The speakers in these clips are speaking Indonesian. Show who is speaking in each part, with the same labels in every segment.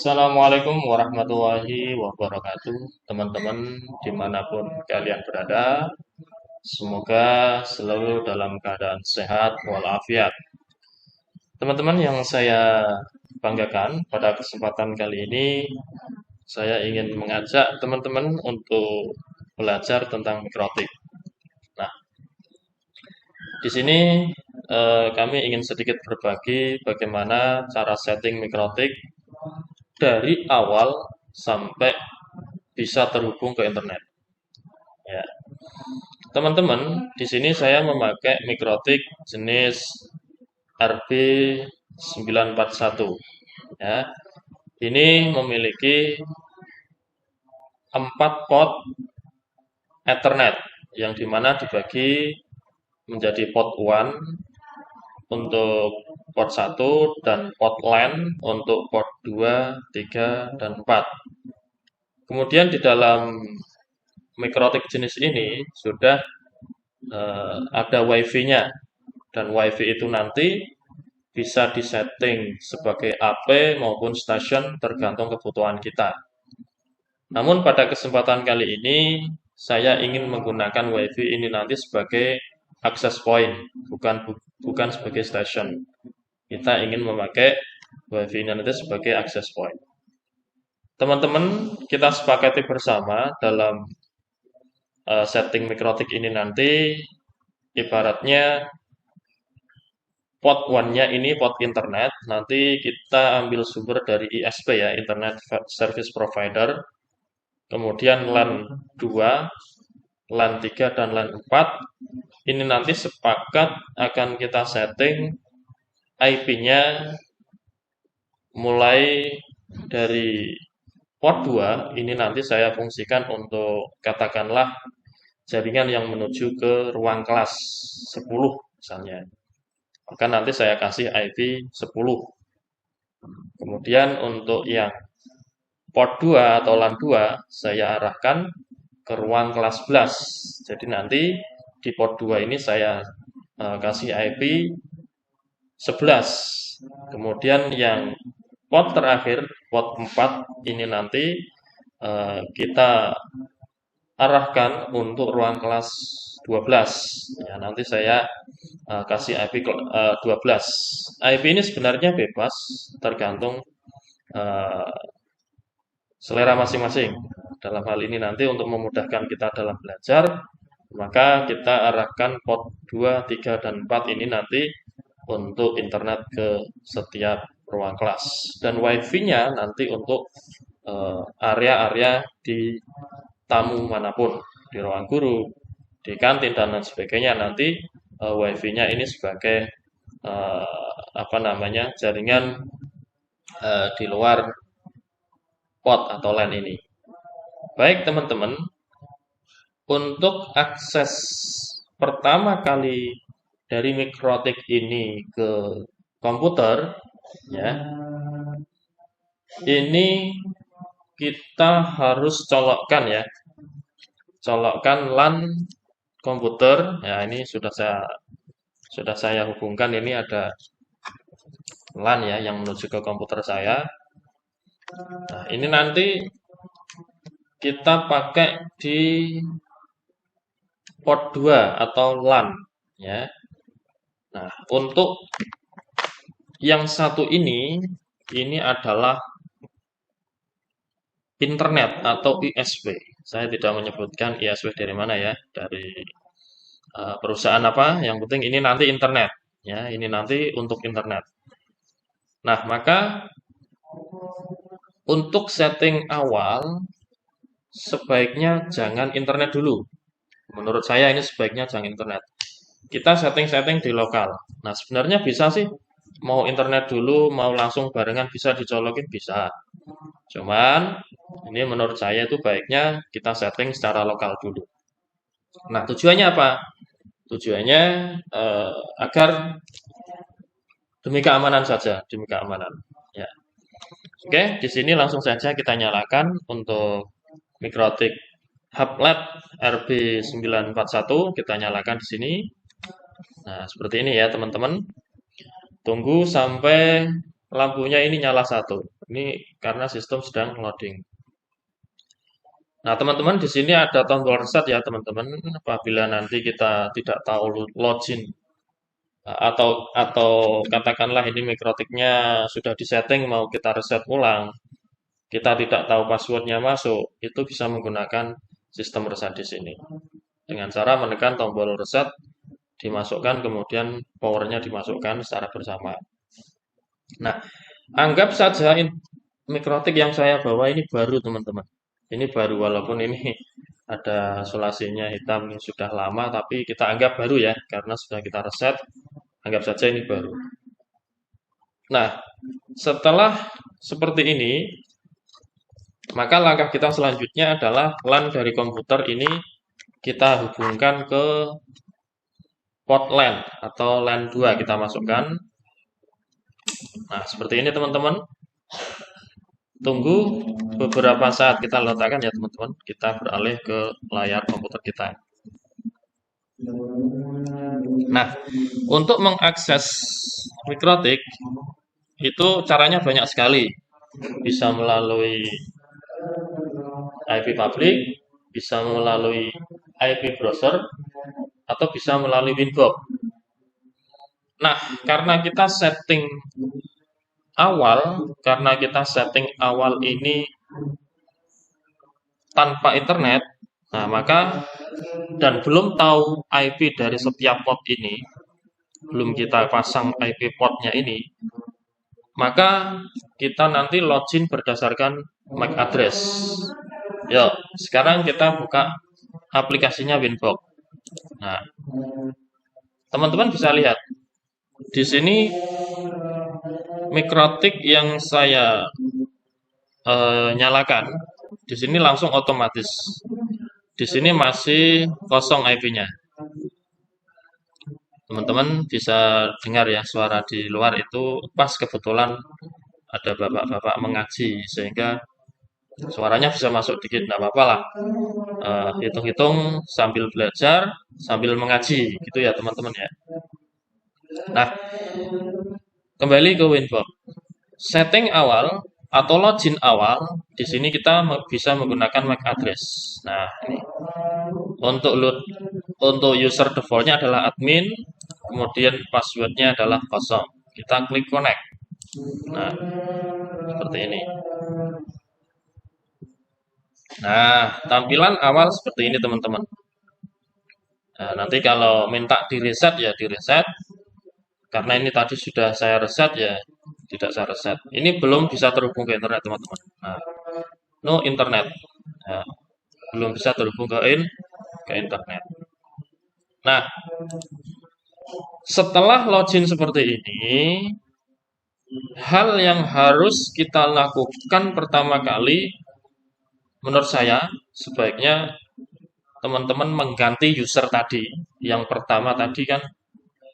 Speaker 1: Assalamualaikum warahmatullahi wabarakatuh, teman-teman dimanapun kalian berada. Semoga selalu dalam keadaan sehat walafiat. Teman-teman yang saya banggakan, pada kesempatan kali ini saya ingin mengajak teman-teman untuk belajar tentang mikrotik. Nah, di sini kami ingin sedikit berbagi bagaimana cara setting mikrotik dari awal sampai bisa terhubung ke internet. Ya, teman-teman, di sini saya memakai mikrotik jenis RB941. Ya, ini memiliki 4 port Ethernet yang dimana dibagi menjadi port 1 untuk port 1 dan port LAN untuk port 2, 3, dan 4. Kemudian di dalam mikrotik jenis ini sudah ada WiFi-nya, dan WiFi itu nanti bisa disetting sebagai AP maupun station tergantung kebutuhan kita. Namun pada kesempatan kali ini saya ingin menggunakan WiFi ini nanti sebagai access point, bukan sebagai station. Kita ingin memakai WiFi ini nanti sebagai access point. Teman-teman, kita sepakati bersama dalam setting mikrotik ini nanti ibaratnya port 1-nya ini port internet, nanti kita ambil sumber dari ISP ya, Internet Service Provider, kemudian LAN 2, LAN 3, dan LAN 4, ini nanti sepakat akan kita setting IP-nya mulai dari port 2, ini nanti saya fungsikan untuk katakanlah jaringan yang menuju ke ruang kelas 10 misalnya. Maka nanti saya kasih IP 10. Kemudian untuk yang port 2 atau LAN 2 saya arahkan ke ruang kelas 11. Jadi nanti di port 2 ini saya kasih IP 11. Kemudian yang port terakhir, port 4 ini nanti kita arahkan untuk ruang kelas 12. Ya, nanti saya kasih IP 12. IP ini sebenarnya bebas, tergantung selera masing-masing. Dalam hal ini nanti untuk memudahkan kita dalam belajar, maka kita arahkan port 2, 3, dan 4 ini nanti untuk internet ke setiap ruang kelas. Dan WiFi-nya nanti untuk area-area di tamu manapun, di ruang guru, di kantin, dan lain sebagainya. Nanti WiFi-nya ini sebagai jaringan di luar port atau LAN ini. Baik teman-teman, untuk akses pertama kali dari mikrotik ini ke komputer, ya, ini kita harus colokkan ya, colokkan LAN komputer. Ya, ini sudah saya hubungkan. Ini ada LAN ya yang menuju ke komputer saya. Nah, ini nanti kita pakai di port 2 atau LAN ya. Nah, untuk yang satu ini adalah internet atau ISP. Saya tidak menyebutkan ISP dari mana ya, dari perusahaan apa, yang penting ini nanti internet ya, ini nanti untuk internet. Nah, maka untuk setting awal sebaiknya jangan internet dulu. Menurut saya ini sebaiknya jangan internet. Kita setting-setting di lokal. Nah, sebenarnya bisa sih, mau internet dulu, mau langsung barengan bisa dicolokin, bisa. Cuman, ini menurut saya itu baiknya kita setting secara lokal dulu. Nah, tujuannya apa? Tujuannya agar demi keamanan saja, demi keamanan. Ya. Oke, di sini langsung saja kita nyalakan untuk mikrotik hub lab RB941, kita nyalakan di sini. Nah, seperti ini ya teman-teman. Tunggu sampai lampunya ini nyala satu. Ini karena sistem sedang loading. Nah, teman-teman di sini ada tombol reset ya, teman-teman. Apabila nanti kita tidak tahu login atau katakanlah ini mikrotiknya sudah disetting mau kita reset ulang, kita tidak tahu passwordnya masuk, itu bisa menggunakan sistem reset di sini. Dengan cara menekan tombol reset, dimasukkan, kemudian powernya dimasukkan secara bersama. Nah, anggap saja mikrotik yang saya bawa ini baru, teman-teman. Ini baru, walaupun ini ada sulasinya hitam sudah lama, tapi kita anggap baru ya, karena sudah kita reset, anggap saja ini baru. Nah, setelah seperti ini, maka langkah kita selanjutnya adalah LAN dari komputer ini kita hubungkan ke port LAN atau LAN 2 kita masukkan. Nah, seperti ini teman-teman. Tunggu beberapa saat kita letakkan ya teman-teman. Kita beralih ke layar komputer kita. Nah, untuk mengakses mikrotik itu caranya banyak sekali. Bisa melalui IP public, bisa melalui IP browser, atau bisa melalui Winbox. Nah, karena kita setting awal ini tanpa internet, nah maka dan belum tahu IP dari setiap port ini, belum kita pasang IP portnya ini, maka kita nanti login berdasarkan MAC address. Yuk, sekarang kita buka aplikasinya Winbox. Nah, teman-teman bisa lihat di sini mikrotik yang saya nyalakan, di sini langsung otomatis. Di sini masih kosong IP-nya. Teman-teman bisa dengar ya suara di luar itu pas kebetulan ada bapak-bapak mengaji sehingga suaranya bisa masuk dikit, nggak apa-apa lah. Hitung-hitung sambil belajar, sambil mengaji gitu ya teman-teman ya. Nah, kembali ke Winbox. Setting awal atau login awal, di sini kita bisa menggunakan MAC address. Nah, ini. Untuk user defaultnya adalah admin, kemudian passwordnya adalah kosong. Kita klik connect. Nah, seperti ini. Nah, tampilan awal seperti ini teman-teman. Nah, nanti kalau minta di reset ya di reset. Karena ini tadi sudah saya reset ya, tidak saya reset. Ini belum bisa terhubung ke internet teman-teman. Nah, no internet. Nah, belum bisa terhubung ke internet. Nah, setelah login seperti ini, hal yang harus kita lakukan pertama kali, menurut saya, sebaiknya teman-teman mengganti user tadi. Yang pertama tadi kan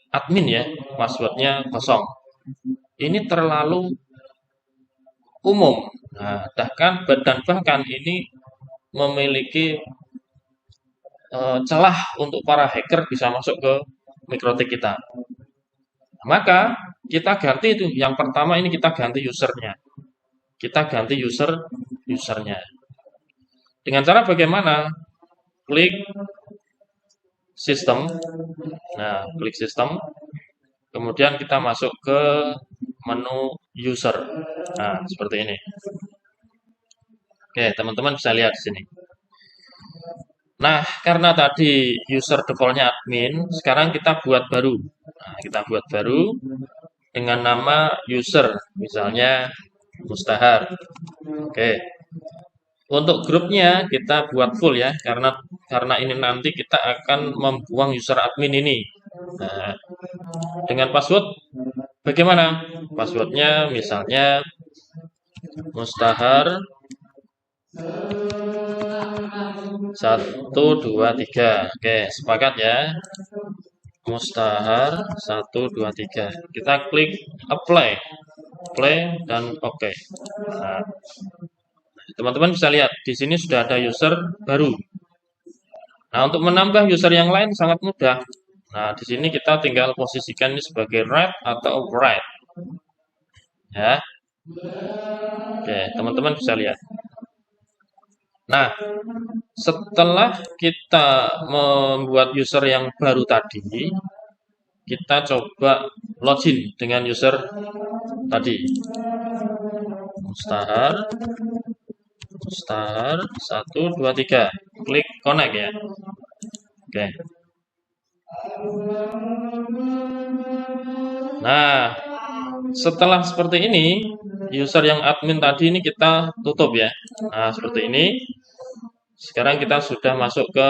Speaker 1: admin ya, passwordnya kosong. Ini terlalu umum. Nah, bahkan ini memiliki celah untuk para hacker bisa masuk ke mikrotik kita. Maka kita ganti itu. Yang pertama ini kita ganti usernya. Kita ganti usernya. Dengan cara bagaimana? Klik sistem. Nah, klik sistem. Kemudian kita masuk ke menu user. Nah, seperti ini. Oke, teman-teman bisa lihat di sini. Nah, karena tadi user defaultnya admin, sekarang kita buat baru. Nah, kita buat baru dengan nama user, misalnya Mustahar. Oke. Untuk grupnya kita buat full ya, karena ini nanti kita akan membuang user admin ini. Nah, dengan password bagaimana? Passwordnya misalnya Mustahar 123. Oke, sepakat ya. Mustahar 123. Kita klik apply. Play dan oke. Nah, teman-teman bisa lihat di sini sudah ada user baru. Nah, untuk menambah user yang lain sangat mudah. Nah, di sini kita tinggal posisikan ini sebagai right atau right. Ya. Oke, teman-teman bisa lihat. Nah, setelah kita membuat user yang baru tadi, kita coba login dengan user tadi. Start 1, 2, 3. Klik connect ya. Oke. Nah, setelah seperti ini, user yang admin tadi ini kita tutup ya. Nah, seperti ini. Sekarang kita sudah masuk ke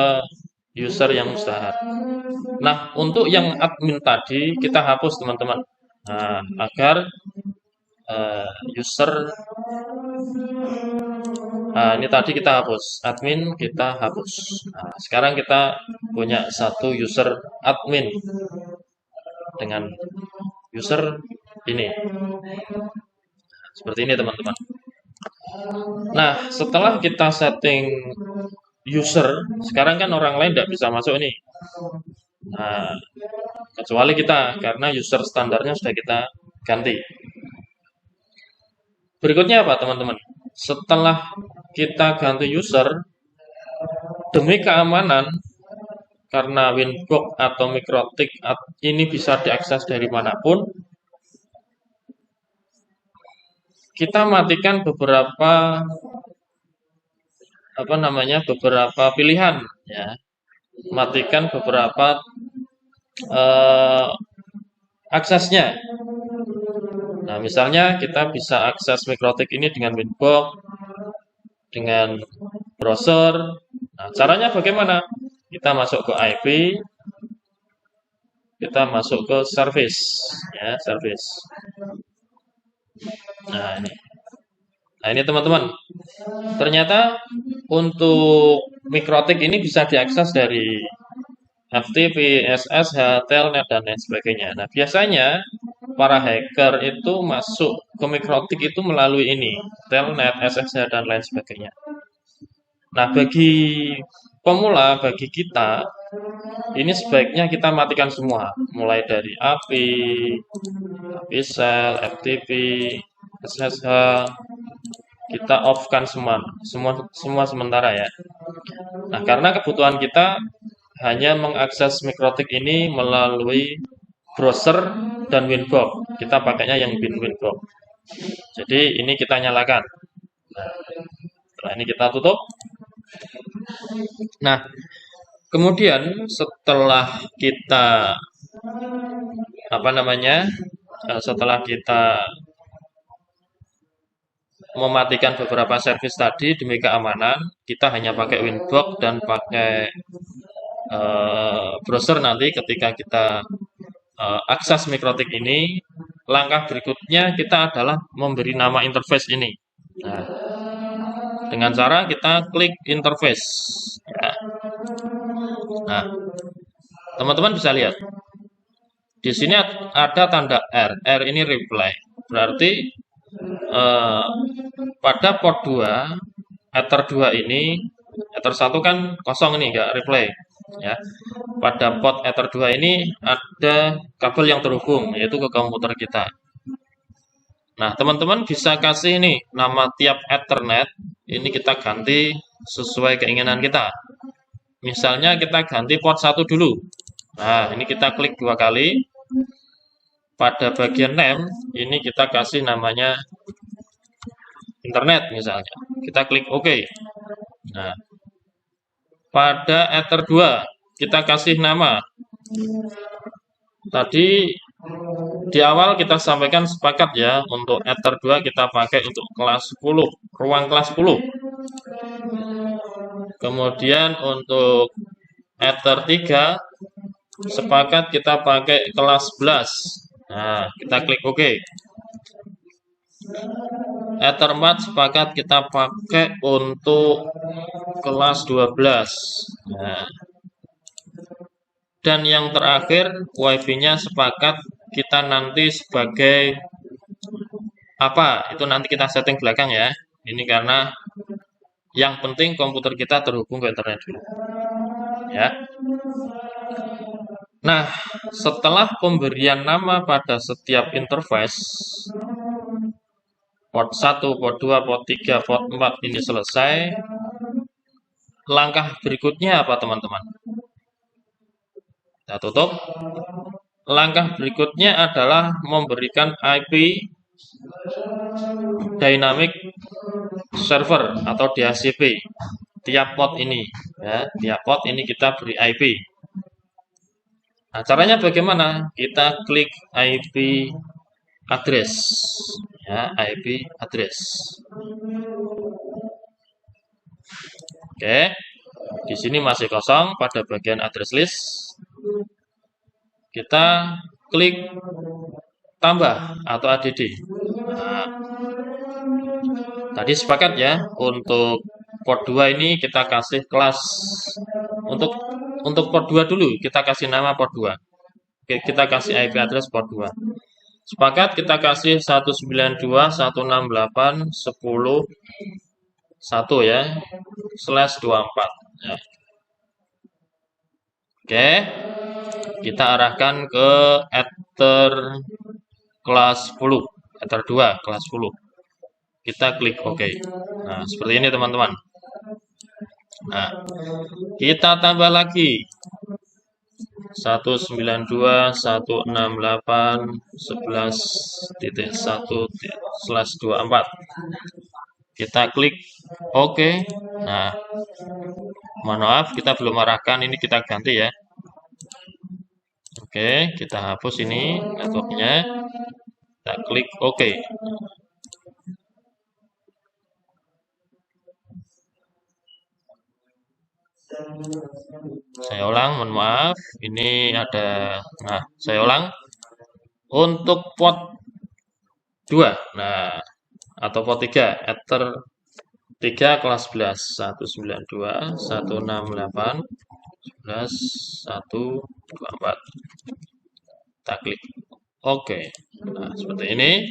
Speaker 1: user yang mustahar. Nah, untuk yang admin tadi kita hapus teman-teman. Nah, agar user ini tadi kita hapus, admin kita hapus. Nah, sekarang kita punya satu user admin dengan user ini. Seperti ini teman-teman. Nah, setelah kita setting user, sekarang kan orang lain tidak bisa masuk ini. Nah, kecuali kita, karena user standarnya sudah kita ganti. Berikutnya apa teman-teman? Setelah kita ganti user, demi keamanan, karena Winbox atau Mikrotik ini bisa diakses dari manapun, kita matikan beberapa beberapa pilihan ya. Matikan beberapa aksesnya. Nah, misalnya kita bisa akses Mikrotik ini dengan Winbox, dengan browser. Nah, caranya bagaimana? Kita masuk ke IP, kita masuk ke service, ya, service. Nah, ini teman-teman. Ternyata untuk Mikrotik ini bisa diakses dari FTP, SSH, Telnet, dan lain sebagainya. Nah, biasanya para hacker itu masuk ke Mikrotik itu melalui ini, Telnet, SSH, dan lain sebagainya. Nah, bagi pemula, bagi kita, ini sebaiknya kita matikan semua, mulai dari API, API-shell, FTP, SSH, kita off-kan semua sementara ya. Nah, karena kebutuhan kita hanya mengakses Mikrotik ini melalui browser dan Winbox. Kita pakainya yang Winbox. Jadi ini kita nyalakan. Nah, setelah ini kita tutup. Nah, kemudian setelah kita setelah kita mematikan beberapa service tadi demi keamanan, kita hanya pakai Winbox dan pakai browser nanti ketika kita akses Mikrotik ini, langkah berikutnya kita adalah memberi nama interface ini. Nah, dengan cara kita klik interface. Ya. Nah, teman-teman bisa lihat. Di sini ada tanda R. R ini reply. Berarti pada port 2, Ether 2 ini, Ether 1 kan kosong ini, nggak reply. Ya. Pada port Ether 2 ini ada kabel yang terhubung, yaitu ke komputer kita. Nah, teman-teman bisa kasih ini nama tiap Ethernet, ini kita ganti sesuai keinginan kita. Misalnya kita ganti port 1 dulu. Nah, ini kita klik 2 kali. Pada bagian name, ini kita kasih namanya internet misalnya. Kita klik OK. Nah, pada Ether 2, kita kasih nama. Tadi di awal kita sampaikan sepakat ya, untuk Ether 2 kita pakai untuk kelas 10, ruang kelas 10. Kemudian untuk Ether 3 sepakat kita pakai kelas 11. Nah, kita klik OK. Ether 4 sepakat kita pakai untuk kelas 12. Nah, dan yang terakhir WiFi-nya sepakat kita nanti sebagai apa? Itu nanti kita setting belakang ya. Ini karena yang penting komputer kita terhubung ke internet dulu. Ya. Nah, setelah pemberian nama pada setiap interface, port 1, port 2, port 3, port 4 ini selesai. Langkah berikutnya apa teman-teman? Kita tutup. Langkah berikutnya adalah memberikan IP dynamic server atau DHCP tiap port ini ya, tiap port ini kita beri IP. Nah, caranya bagaimana? Kita klik IP address ya, IP address. Oke. Di sini masih kosong pada bagian address list. Kita klik tambah atau add. Nah, tadi sepakat ya, untuk port 2 ini kita kasih kelas untuk port 2 dulu, kita kasih nama port 2. Oke, kita kasih IP address port 2. Sepakat, kita kasih 192.168.10.1 ya, /24 ya. Oke, kita arahkan ke ether kelas 10, ether 2 kelas 10. Kita klik OK. Nah, seperti ini teman-teman. Nah, kita tambah lagi 192.168.11.1/24. Kita klik OK. Nah, mohon maaf kita belum arahkan, ini kita ganti ya. Oke, kita hapus ini networknya. Kita klik OK. Saya ulang, mohon maaf. Ini ada, nah, saya ulang. Untuk port 2, nah, atau port 3, ether 3 kelas 11, 192.168.11.1/24. Kita klik OK. Nah, seperti ini.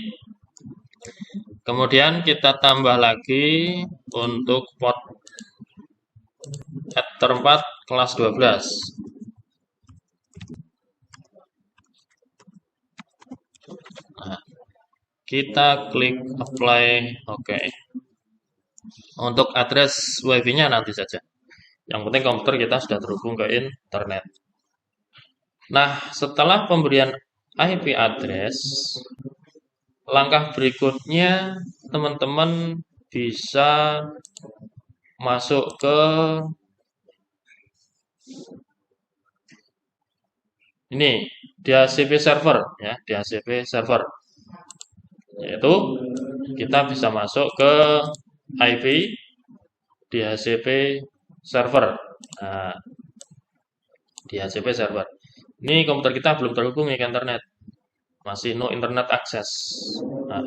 Speaker 1: Kemudian kita tambah lagi untuk port ether 4 kelas 12. Nah, kita klik apply OK. Untuk address WiFi-nya nanti saja. Yang penting komputer kita sudah terhubung ke internet. Nah, setelah pemberian IP address, langkah berikutnya teman-teman bisa masuk ke ini DHCP server ya, DHCP server. Yaitu kita bisa masuk ke IP DHCP server. Nah, DHCP server. Ini komputer kita belum terhubung ke internet. Masih no internet access. Nah,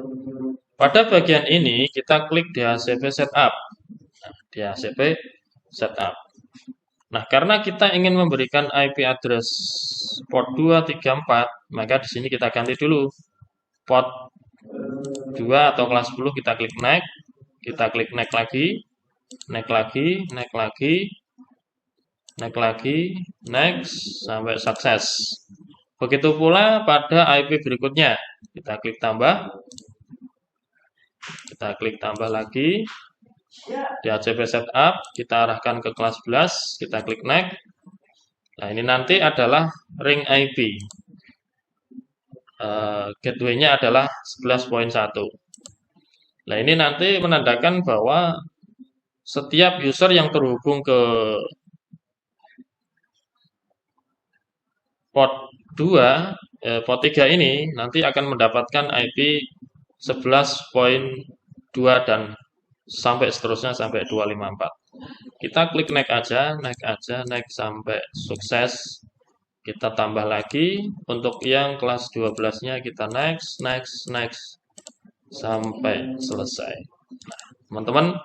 Speaker 1: pada bagian ini kita klik DHCP setup. Nah, DHCP setup. Nah, karena kita ingin memberikan IP address port 234, maka di sini kita ganti dulu. Port 2 atau kelas 10 kita klik next, kita klik next lagi, next lagi, next lagi, next lagi, next sampai sukses. Begitu pula pada IP berikutnya. Kita klik tambah. Kita klik tambah lagi. DHCP setup, kita arahkan ke kelas 11, kita klik next. Nah, ini nanti adalah ring IP. Gateway-nya adalah 11.1. Nah, ini nanti menandakan bahwa setiap user yang terhubung ke port 2, port 3 ini nanti akan mendapatkan IP 11.2 dan sampai seterusnya sampai 254. Kita klik next aja, next aja, next sampai sukses. Kita tambah lagi untuk yang kelas 12-nya kita next, next, next sampai selesai. Nah, teman-teman,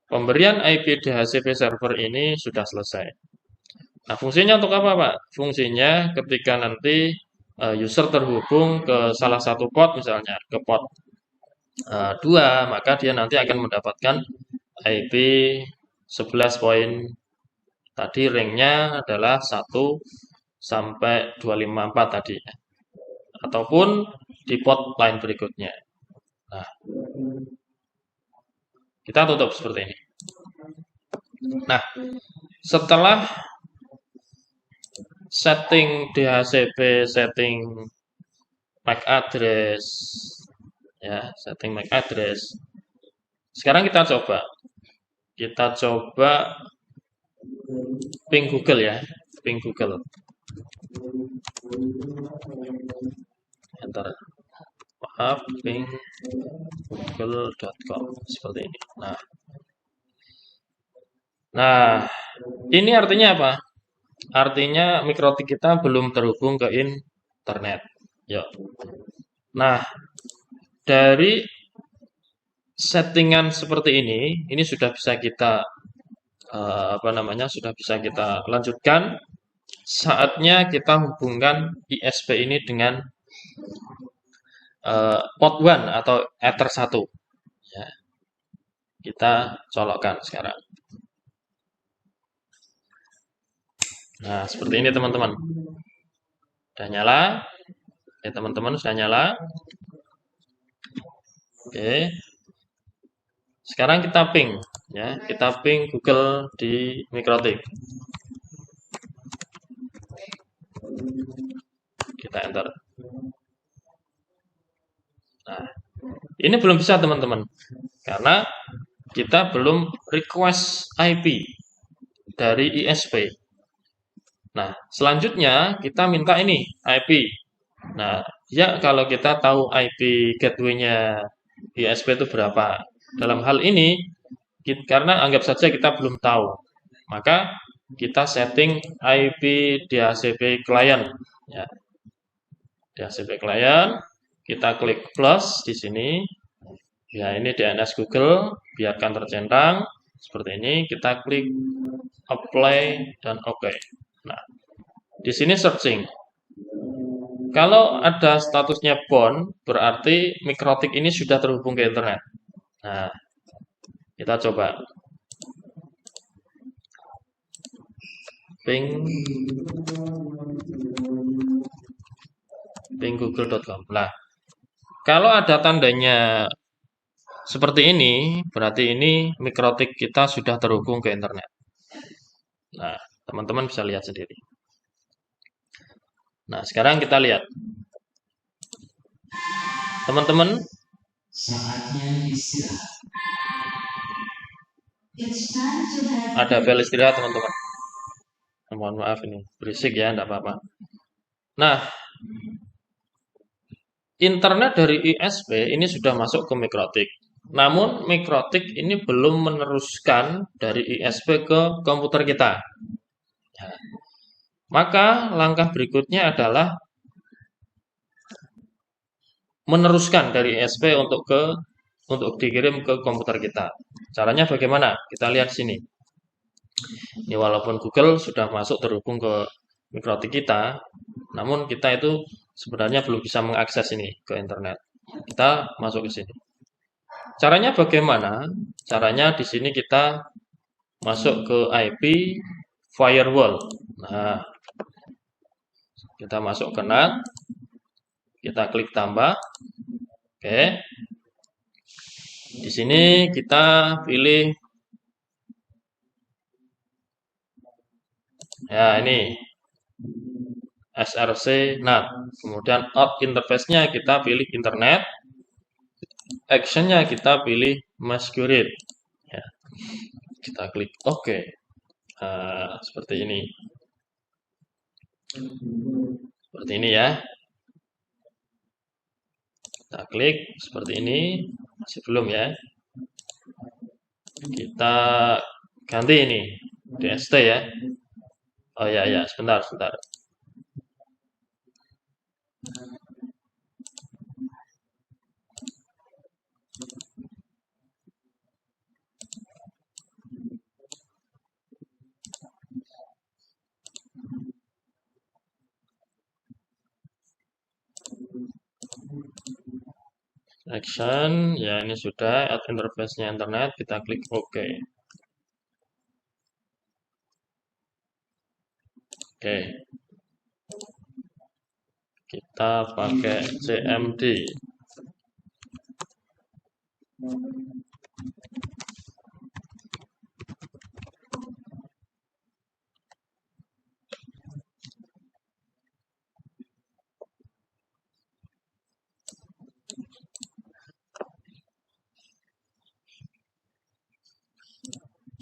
Speaker 1: pemberian IP DHCP server ini sudah selesai. Nah, fungsinya untuk apa, Pak? Fungsinya ketika nanti user terhubung ke salah satu port, misalnya ke port 2, maka dia nanti akan mendapatkan IP 11 poin. Tadi ringnya adalah 1 sampai 254 tadi. Ataupun di port lain berikutnya. Nah, Kita tutup seperti ini. Nah, setelah setting DHCP, setting MAC address, ya, setting MAC address. Sekarang kita coba ping Google ya, ping Google. Enter. Maaf, ping google.com seperti ini. Nah, ini artinya apa? Artinya mikrotik kita belum terhubung ke internet. Yuk. Nah, dari settingan seperti ini sudah bisa kita sudah bisa kita lanjutkan. Saatnya kita hubungkan ISP ini dengan port 1 atau Ether 1. Ya. Kita colokkan sekarang. Nah, seperti ini teman-teman. Sudah nyala. Ya, teman-teman sudah nyala. Oke. Sekarang kita ping ya, kita ping Google di mikrotik. Kita enter. Nah, ini belum bisa teman-teman. Karena kita belum request IP dari ISP. Nah, selanjutnya kita minta ini IP. Nah, ya kalau kita tahu IP gateway-nya ISP itu berapa. Dalam hal ini, karena anggap saja kita belum tahu, maka kita setting IP DHCP client. Ya. DHCP client, kita klik plus di sini. Ya, ini DNS Google, biarkan tercentang seperti ini. Kita klik apply dan OK. Nah, di sini searching. Kalau ada statusnya bound, berarti mikrotik ini sudah terhubung ke internet. Nah, kita coba. Ping google.com. Nah, kalau ada tandanya seperti ini, berarti ini mikrotik kita sudah terhubung ke internet. Nah, teman-teman bisa lihat sendiri. Nah, sekarang kita lihat. Teman-teman, saatnya istirahat. Ada bel istirahat, teman-teman. Mohon maaf ini, berisik ya, enggak apa-apa. Nah, internet dari ISP ini sudah masuk ke mikrotik. Namun, mikrotik ini belum meneruskan dari ISP ke komputer kita. Ya. Maka, langkah berikutnya adalah meneruskan dari ISP untuk dikirim ke komputer kita. Caranya bagaimana? Kita lihat sini. Ini walaupun Google sudah masuk terhubung ke mikrotik kita, namun kita itu sebenarnya belum bisa mengakses ini ke internet. Kita masuk ke sini. Caranya bagaimana? Caranya di sini kita masuk ke IP firewall. Nah, kita masuk ke NAT, kita klik tambah. Oke. Di sini kita pilih ya ini SRC NAT. Kemudian out interface-nya kita pilih internet. Action-nya kita pilih masquerade. Ya. Kita klik OK. Seperti ini. Seperti ini ya. Kita klik seperti ini. Masih belum ya. Kita ganti ini. DST ya. Oh ya, sebentar. Action, ya ini sudah add interface-nya internet, kita klik OK. Oke. Kita pakai CMD.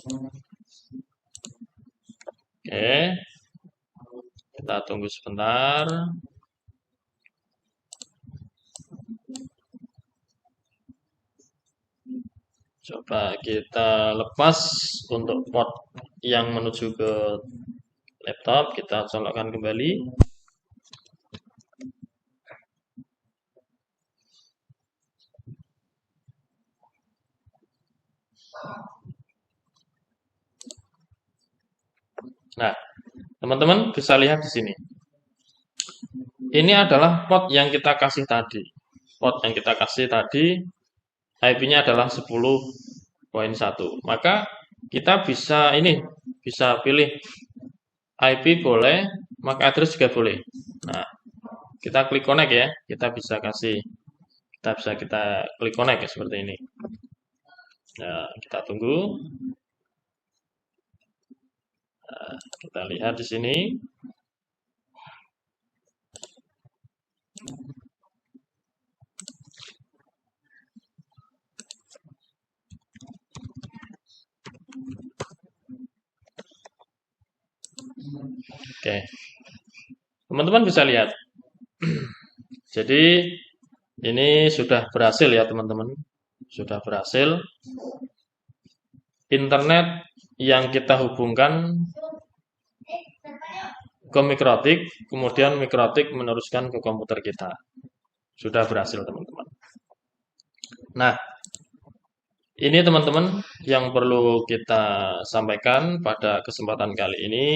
Speaker 1: Oke, kita tunggu sebentar. Coba kita lepas untuk port yang menuju ke laptop, kita colokkan kembali. Nah, teman-teman bisa lihat di sini. Ini adalah port yang kita kasih tadi. Port yang kita kasih tadi, IP-nya adalah 10.1. Maka kita bisa pilih IP boleh, MAC address juga boleh. Nah, kita klik connect ya. Kita klik connect ya seperti ini. Nah, kita tunggu. Nah, kita lihat di sini. Oke, teman-teman bisa lihat. Jadi ini sudah berhasil ya teman-teman. Sudah berhasil. Internet yang kita hubungkan ke mikrotik, kemudian mikrotik meneruskan ke komputer kita. Sudah berhasil teman-teman. Nah, ini teman-teman yang perlu kita sampaikan pada kesempatan kali ini.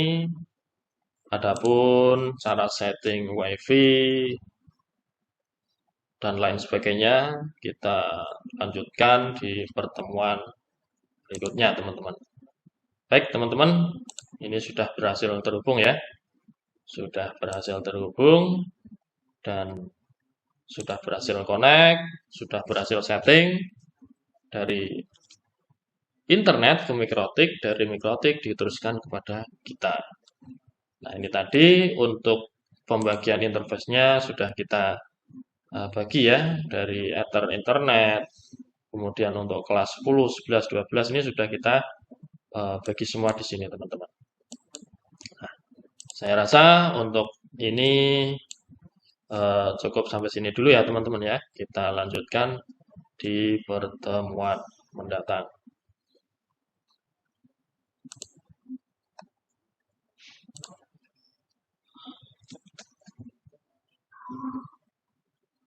Speaker 1: Adapun cara setting WiFi dan lain sebagainya kita lanjutkan di pertemuan berikutnya teman-teman. Baik teman-teman, ini sudah berhasil terhubung ya. Sudah berhasil terhubung dan sudah berhasil connect, sudah berhasil setting dari internet ke mikrotik, dari mikrotik diteruskan kepada kita. Nah, ini tadi untuk pembagian interface-nya sudah kita bagi ya, dari Ether internet, kemudian untuk kelas 10, 11, 12 ini sudah kita bagi semua di sini teman-teman. Nah, saya rasa untuk ini cukup sampai sini dulu ya teman-teman ya. Kita lanjutkan di pertemuan mendatang.